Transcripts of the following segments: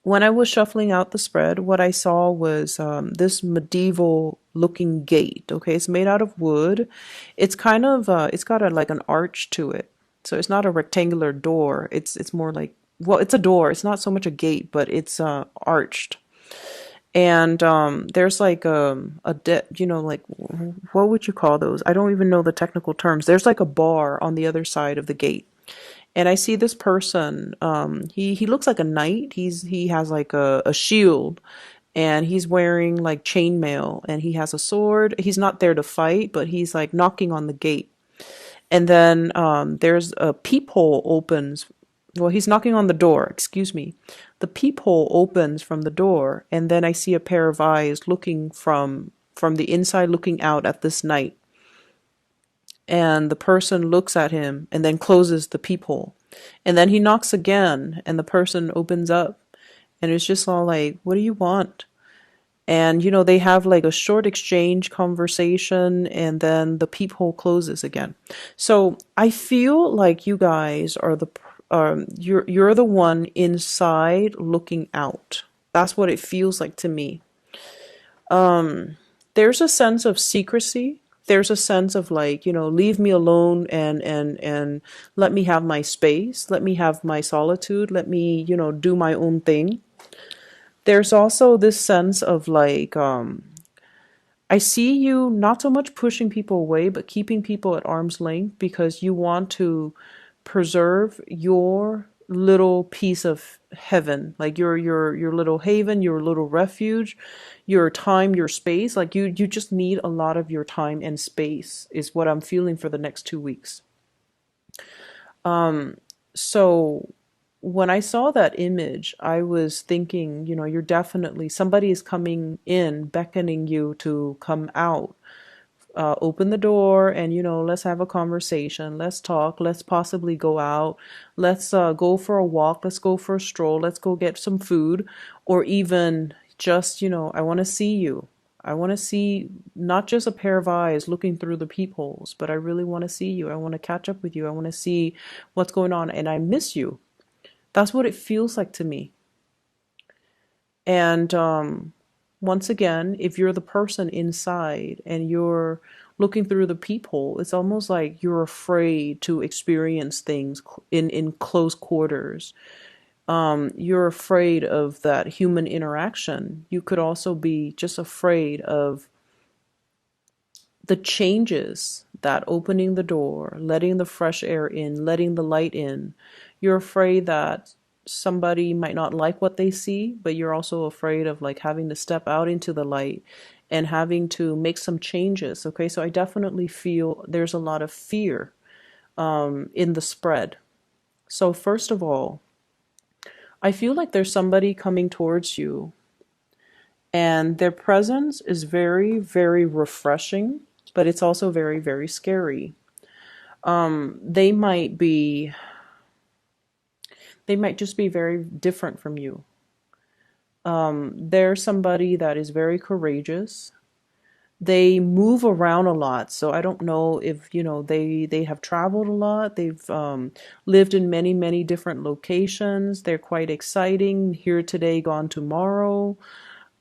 When I was shuffling out the spread, what I saw was this medieval looking gate. Okay, it's made out of wood. It's kind of it's got a like an arch to it. So it's not a rectangular door. It's more like, well, it's a door. It's not so much a gate, but it's arched. And there's like you know, like, what would you call those? I don't even know the technical terms. There's like a bar on the other side of the gate. And I see this person. He looks like a knight. He has like a shield, and he's wearing like chainmail, and he has a sword. He's not there to fight, but he's like knocking on the gate. And then there's a peephole opens. Well, he's knocking on the door. Excuse me. The peephole opens from the door, and then I see a pair of eyes looking from the inside, looking out at this knight. And the person looks at him and then closes the peephole. And then he knocks again, and the person opens up. And it's just all like, what do you want? And, you know, they have like a short exchange conversation, and then the peephole closes again. So I feel like you guys are you're the one inside looking out. That's what it feels like to me. There's a sense of secrecy. There's a sense of like, you know, leave me alone, and let me have my space. Let me have my solitude. Let me, you know, do my own thing. There's also this sense of like, I see you not so much pushing people away, but keeping people at arm's length because you want to preserve your little piece of heaven, like your little haven, your little refuge, your time, your space. Like you just need a lot of your time and space is what I'm feeling for the next 2 weeks. So when I saw that image, I was thinking, you know, you're definitely, somebody is coming in, beckoning you to come out. Open the door, and, you know, let's have a conversation. Let's talk. Let's possibly go out. Let's go for a walk. Let's go for a stroll. Let's go get some food. Or even just, you know, I want to see you. I want to see not just a pair of eyes looking through the peepholes, but I really want to see you. I want to catch up with you. I want to see what's going on, and I miss you. That's what it feels like to me. And once again, if you're the person inside and you're looking through the peephole, it's almost like you're afraid to experience things in close quarters. You're afraid of that human interaction. You could also be just afraid of the changes that opening the door, letting the fresh air in, letting the light in. You're afraid that somebody might not like what they see, but you're also afraid of like having to step out into the light and having to make some changes. Okay, so I definitely feel there's a lot of fear in the spread. So, first of all, I feel like there's somebody coming towards you, and their presence is very, very refreshing, but it's also very, very scary. They might be, they might just be very different from you. They're somebody that is very courageous. They move around a lot, so I don't know if, you know, they have traveled a lot. They've lived in many, many different locations. They're quite exciting. Here today, gone tomorrow.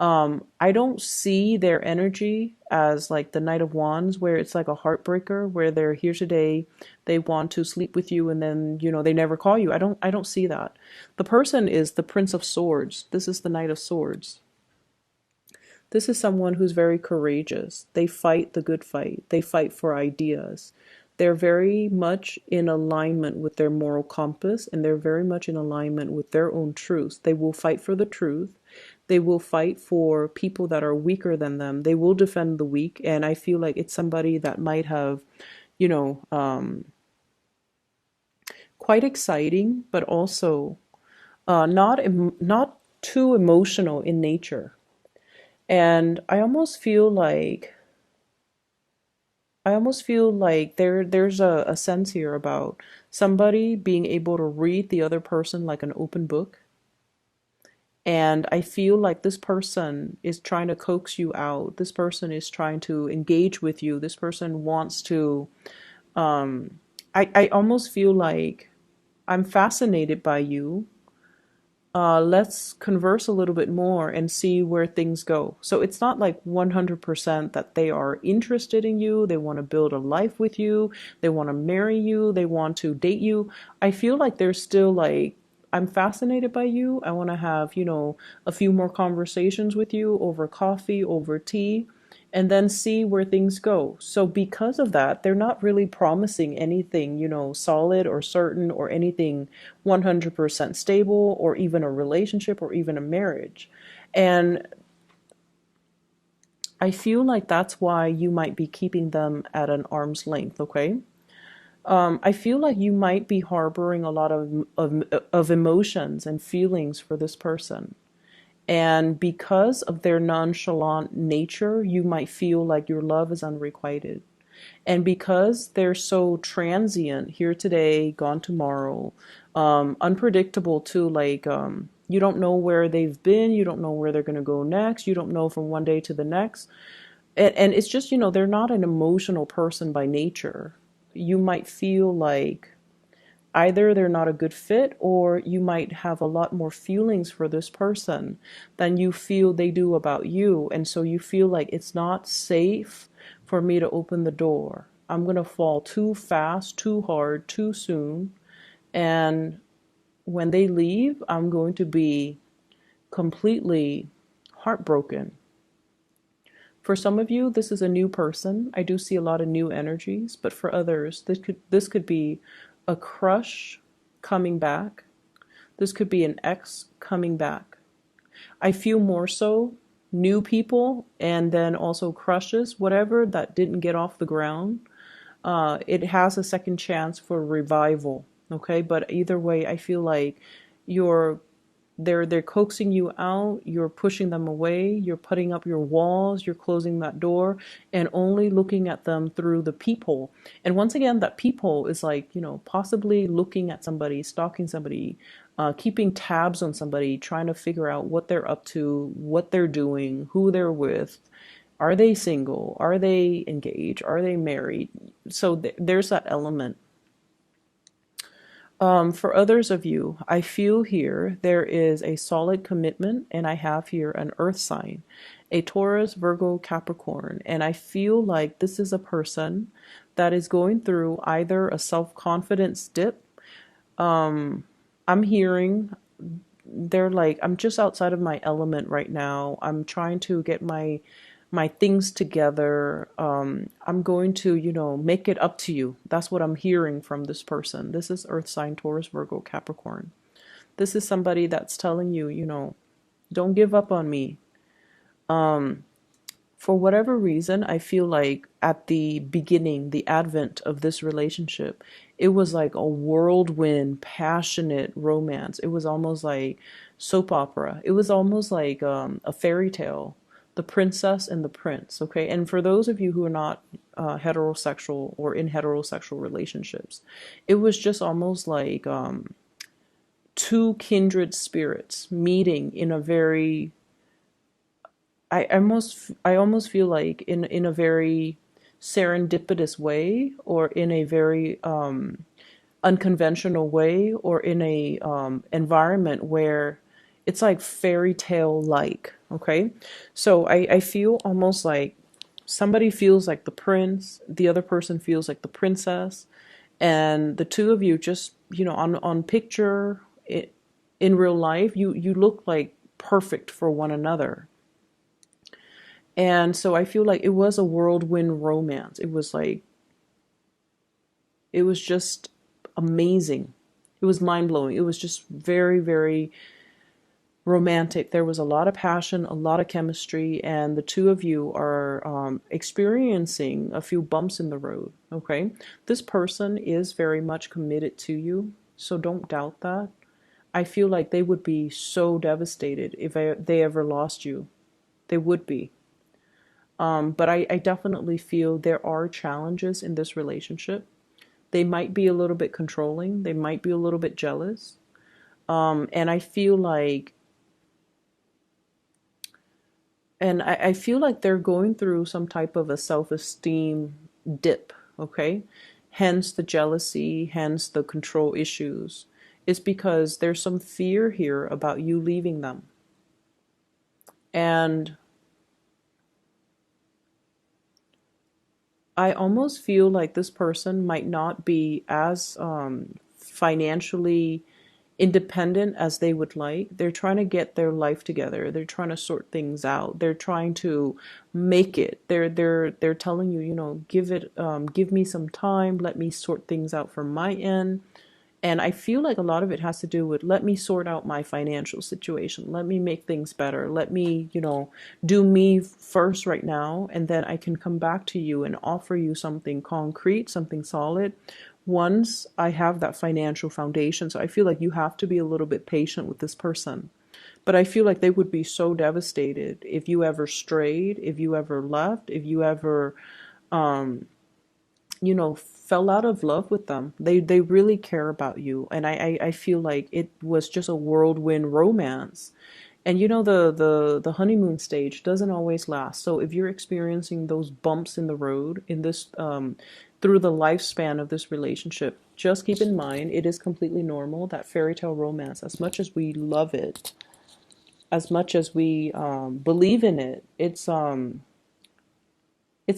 I don't see their energy as like the Knight of Wands, where it's like a heartbreaker, where they're here today, they want to sleep with you, and then, you know, they never call you. I don't see that. The person is the Prince of Swords. This is the Knight of Swords. This is someone who's very courageous. They fight the good fight. They fight for ideas. They're very much in alignment with their moral compass, and they're very much in alignment with their own truth. They will fight for the truth. They will fight for people that are weaker than them. They will defend the weak. And I feel like it's somebody that might have, you know, quite exciting, but also not too emotional in nature. And I almost feel like there's a sense here about somebody being able to read the other person like an open book. And I feel like this person is trying to coax you out. This person is trying to engage with you. This person wants to, I almost feel like I'm fascinated by you. let's converse a little bit more and see where things go. So it's not like 100% that they are interested in you, they want to build a life with you, they want to marry you, they want to date you. I feel like they're still like, I'm fascinated by you. I want to have, a few more conversations with you over coffee, over tea, and then see where things go. So because of that, they're not really promising anything, solid or certain or anything 100% stable or even a relationship or even a marriage. And I feel like that's why you might be keeping them at an arm's length, okay? I feel like you might be harboring a lot of emotions and feelings for this person. And because of their nonchalant nature, you might feel like your love is unrequited. And because they're so transient, here today, gone tomorrow, unpredictable too, like you don't know where they've been, you don't know where they're going to go next, you don't know from one day to the next. And it's just, they're not an emotional person by nature. You might feel like either they're not a good fit or you might have a lot more feelings for this person than you feel they do about you. And so you feel like it's not safe for me to open the door. I'm going to fall too fast, too hard, too soon. And when they leave, I'm going to be completely heartbroken. For some of you, this is a new person. I do see a lot of new energies, but for others, this could be a crush coming back. This could be an ex coming back. I feel more so new people and then also crushes, whatever that didn't get off the ground. It has a second chance for revival. Okay, but either way, I feel like you're they're coaxing you out, you're pushing them away, you're putting up your walls, you're closing that door and only looking at them through the peephole. And once again, that peephole is like, possibly looking at somebody, stalking somebody, keeping tabs on somebody, trying to figure out what they're up to, what they're doing, who they're with. Are they single? Are they engaged? Are they married? So there's that element. For others of you, I feel here there is a solid commitment, and I have here an earth sign, a Taurus, Virgo, Capricorn, and I feel like this is a person that is going through either a self-confidence dip. I'm hearing they're like, I'm just outside of my element right now. I'm trying to get my things together. I'm going to, make it up to you. That's what I'm hearing from this person. This is Earth sign, Taurus, Virgo, Capricorn. This is somebody that's telling you, don't give up on me. For whatever reason, I feel like at the beginning, the advent of this relationship, it was like a whirlwind, passionate romance. It was almost like soap opera. It was almost like a fairy tale, the princess and the prince. Okay, and for those of you who are not heterosexual or in heterosexual relationships, it was just almost like two kindred spirits meeting in a very I almost feel like in a very serendipitous way, or in a very unconventional way, or in a environment where it's like fairy tale like. Okay, so I feel almost like somebody feels like the prince, the other person feels like the princess, and the two of you just, on picture, in real life, you look like perfect for one another. And so I feel like it was a whirlwind romance. It was just amazing. It was mind blowing. It was just very, very romantic. There was a lot of passion, a lot of chemistry, and the two of you are experiencing a few bumps in the road. Okay. This person is very much committed to you. So don't doubt that. I feel like they would be so devastated if they ever lost you. They would be. But I definitely feel there are challenges in this relationship. They might be a little bit controlling. They might be a little bit jealous. And I feel like, I feel like they're going through some type of a self-esteem dip. Okay, hence the jealousy, hence the control issues. is because there's some fear here about you leaving them. And I almost feel like this person might not be as financially independent as they would like. They're trying to get their life together. They're trying to sort things out. They're trying to make it. They're telling you, give me some time. Let me sort things out from my end. And I feel like a lot of it has to do with, let me sort out my financial situation. Let me make things better. Let me, do me first right now. And then I can come back to you and offer you something concrete, something solid once I have that financial foundation. So I feel like you have to be a little bit patient with this person. But I feel like they would be so devastated if you ever strayed, if you ever left, if you ever fell out of love with them. They really care about you. And I feel like it was just a whirlwind romance. And the honeymoon stage doesn't always last. So if you're experiencing those bumps in the road in this through the lifespan of this relationship, just keep in mind it is completely normal. That fairy tale romance, as much as we love it, as much as we believe in it, it's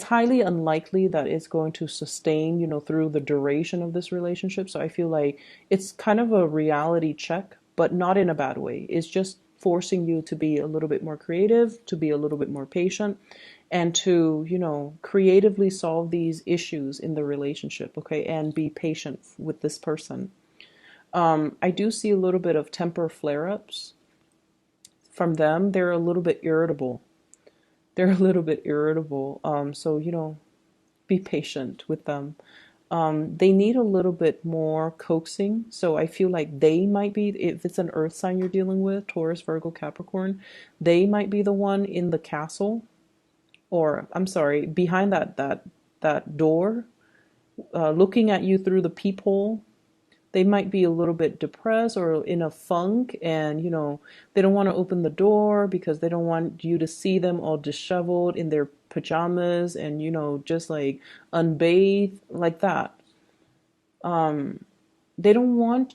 highly unlikely that it's going to sustain, through the duration of this relationship. So I feel like it's kind of a reality check, but not in a bad way. It's just forcing you to be a little bit more creative, to be a little bit more patient, and to, creatively solve these issues in the relationship, okay? And be patient with this person. I do see a little bit of temper flare-ups from them. They're a little bit irritable. They're a little bit irritable. So, be patient with them. They need a little bit more coaxing. So I feel like they might be, if it's an earth sign you're dealing with, Taurus, Virgo, Capricorn, they might be the one in the castle, or I'm sorry, behind that door, looking at you through the peephole. They might be a little bit depressed or in a funk, and they don't want to open the door because they don't want you to see them all disheveled in their pajamas and just like unbathed like that. They don't want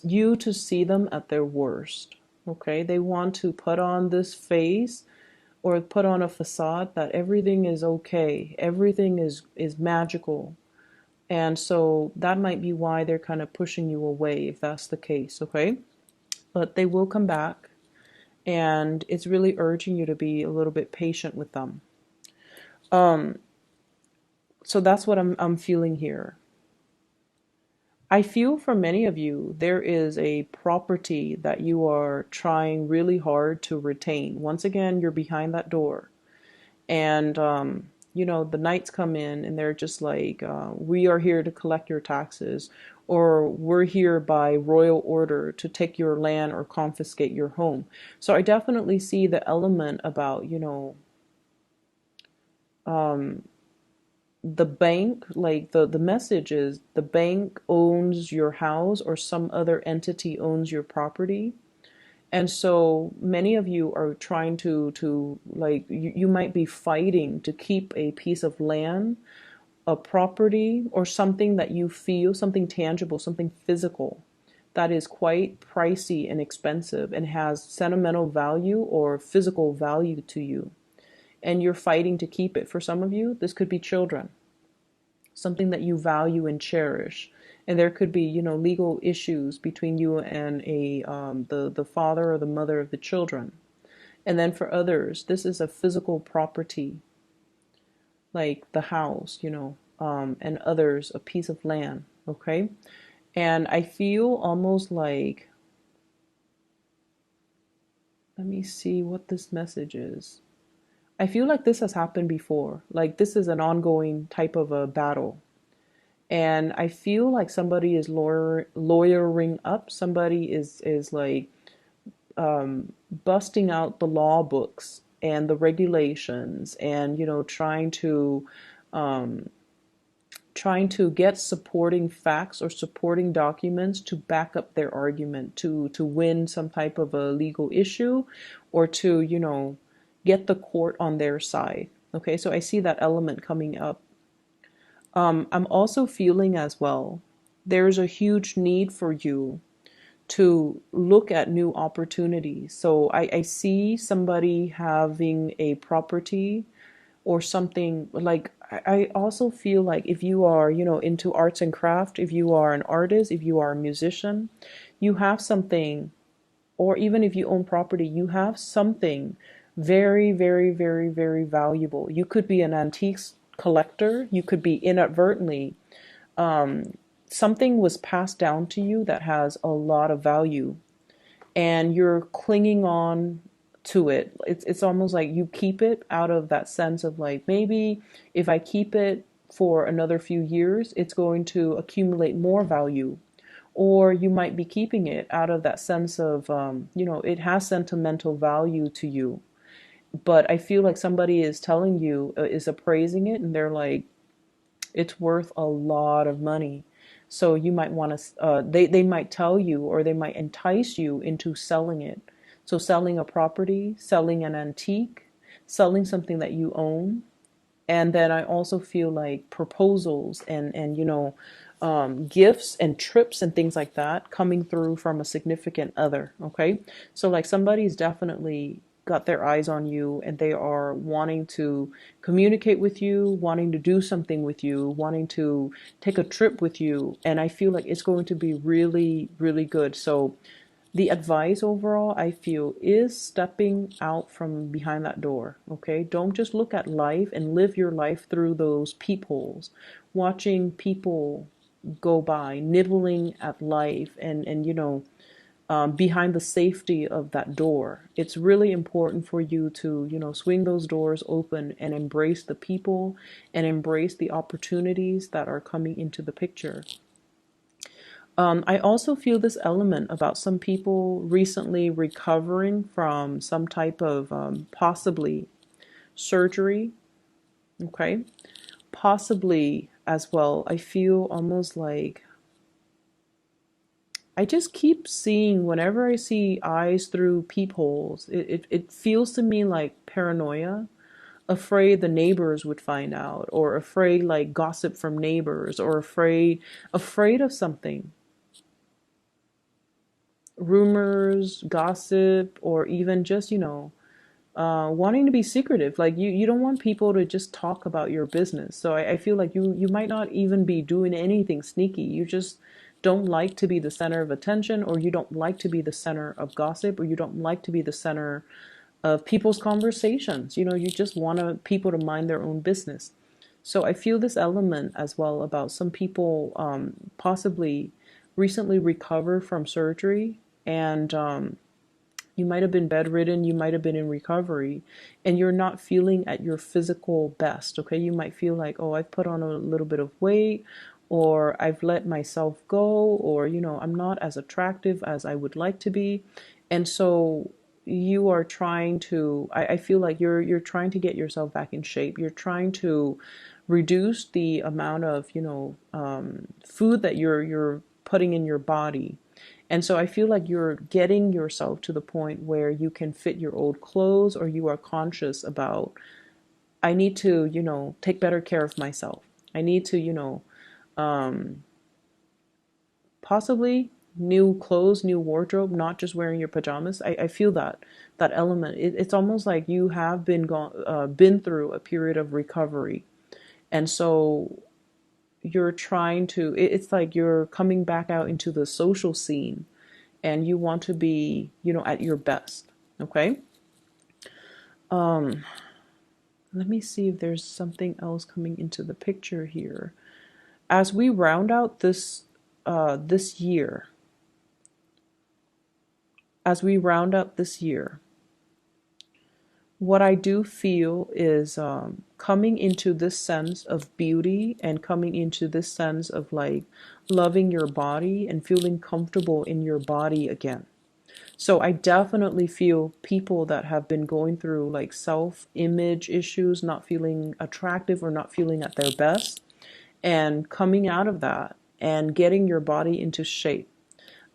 you to see them at their worst. Okay, they want to put on this face or put on a facade that everything is okay, everything is magical. And so that might be why they're kind of pushing you away, if that's the case, okay? But they will come back, and it's really urging you to be a little bit patient with them. So that's what I'm feeling here. I feel for many of you, there is a property that you are trying really hard to retain. Once again, you're behind that door. And the knights come in and they're just like, we are here to collect your taxes, or we're here by royal order to take your land or confiscate your home. So I definitely see the element about, the bank, like the message is the bank owns your house or some other entity owns your property. And so many of you are trying to like you might be fighting to keep a piece of land, a property, or something that you feel, something tangible, something physical that is quite pricey and expensive and has sentimental value or physical value to you. And you're fighting to keep it. For some of you, this could be children, something that you value and cherish. And there could be, legal issues between you and the father or the mother of the children. And then for others, this is a physical property, like the house, and others, a piece of land, okay? And I feel almost like, let me see what this message is. I feel like this has happened before. Like this is an ongoing type of a battle. And I feel like somebody is lawyering up. Somebody is like busting out the law books and the regulations, and trying to get supporting facts or supporting documents to back up their argument, to win some type of a legal issue, or to get the court on their side. Okay, so I see that element coming up. I'm also feeling as well, there's a huge need for you to look at new opportunities. So I see somebody having a property or something like I also feel like if you are, into arts and craft, if you are an artist, if you are a musician, you have something, or even if you own property, you have something very, very, very, very valuable. You could be an antiques collector, you could be inadvertently something was passed down to you that has a lot of value and you're clinging on to it. It's almost like you keep it out of that sense of like, maybe if I keep it for another few years, it's going to accumulate more value. Or you might be keeping it out of that sense of, it has sentimental value to you. But I feel like somebody is telling you, is appraising it, and they're like, it's worth a lot of money. So you might want to, they might tell you, or they might entice you into selling it. So selling a property, selling an antique, selling something that you own. And then I also feel like proposals and gifts and trips and things like that coming through from a significant other. Okay. So like somebody's definitely got their eyes on you and they are wanting to communicate with you, wanting to do something with you, wanting to take a trip with you. And I feel like it's going to be really, really good. So the advice overall, I feel, is stepping out from behind that door. Okay. Don't just look at life and live your life through those peepholes, watching people go by, nibbling at life and behind the safety of that door. It's really important for you to, swing those doors open and embrace the people and embrace the opportunities that are coming into the picture. I also feel this element about some people recently recovering from some type of possibly surgery. Okay. Possibly as well. I feel almost like I just keep seeing, whenever I see eyes through peepholes, it feels to me like paranoia, afraid the neighbors would find out, or afraid like gossip from neighbors, or afraid of something. Rumors, gossip, or even just, wanting to be secretive. Like you don't want people to just talk about your business. So I feel like you might not even be doing anything sneaky. You just don't like to be the center of attention, or you don't like to be the center of gossip, or you don't like to be the center of people's conversations. You just want people to mind their own business. So I feel this element as well about some people possibly recently recover from surgery and you might have been bedridden, you might have been in recovery, and you're not feeling at your physical best. Okay, you might feel like, oh, I've put on a little bit of weight, or I've let myself go, or I'm not as attractive as I would like to be. And so you are trying to, I feel like you're trying to get yourself back in shape. You're trying to reduce the amount of food that you're putting in your body. And so I feel like you're getting yourself to the point where you can fit your old clothes, or you are conscious about, I need to, take better care of myself. I need to, possibly new clothes, new wardrobe, not just wearing your pajamas. I feel that element. It's almost like you have been through a period of recovery. And so you're trying to, it's like you're coming back out into the social scene and you want to be, at your best. Okay. Um, Let me see if there's something else coming into the picture here. As we round out this year, as we round up this year, what I do feel is coming into this sense of beauty and coming into this sense of like loving your body and feeling comfortable in your body again. So I definitely feel people that have been going through like self-image issues, not feeling attractive or not feeling at their best, and coming out of that and getting your body into shape.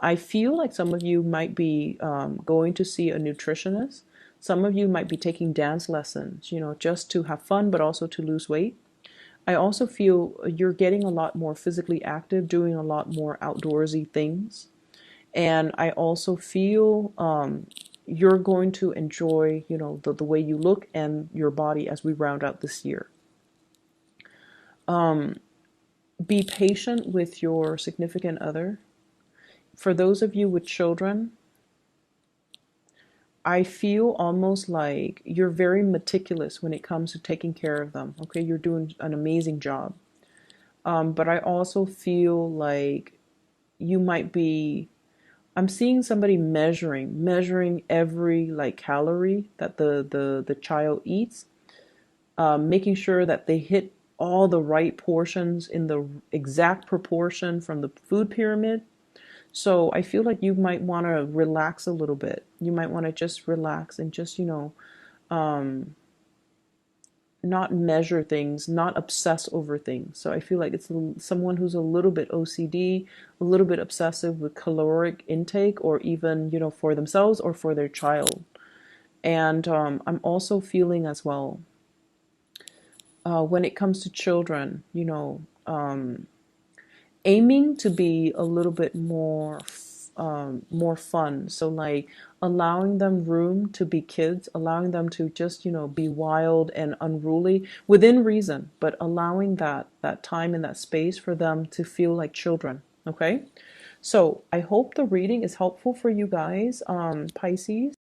I feel like some of you might be going to see a nutritionist. Some of you might be taking dance lessons, just to have fun, but also to lose weight. I also feel you're getting a lot more physically active, doing a lot more outdoorsy things. And I also feel you're going to enjoy, the way you look and your body as we round out this year. Be patient with your significant other. For those of you with children, I feel almost like you're very meticulous when it comes to taking care of them. Okay, you're doing an amazing job. But I also feel like you might be, I'm seeing somebody measuring every like calorie that the child eats, making sure that they hit all the right portions in the exact proportion from the food pyramid. So I feel like you might want to relax a little bit. You might want to just relax and just, not measure things, not obsess over things. So I feel like it's someone who's a little bit OCD, a little bit obsessive with caloric intake, or even, for themselves or for their child. And I'm also feeling as well, when it comes to children, aiming to be a little bit more fun. So like allowing them room to be kids, allowing them to just, be wild and unruly within reason, but allowing that time and that space for them to feel like children. Okay. So I hope the reading is helpful for you guys, Pisces.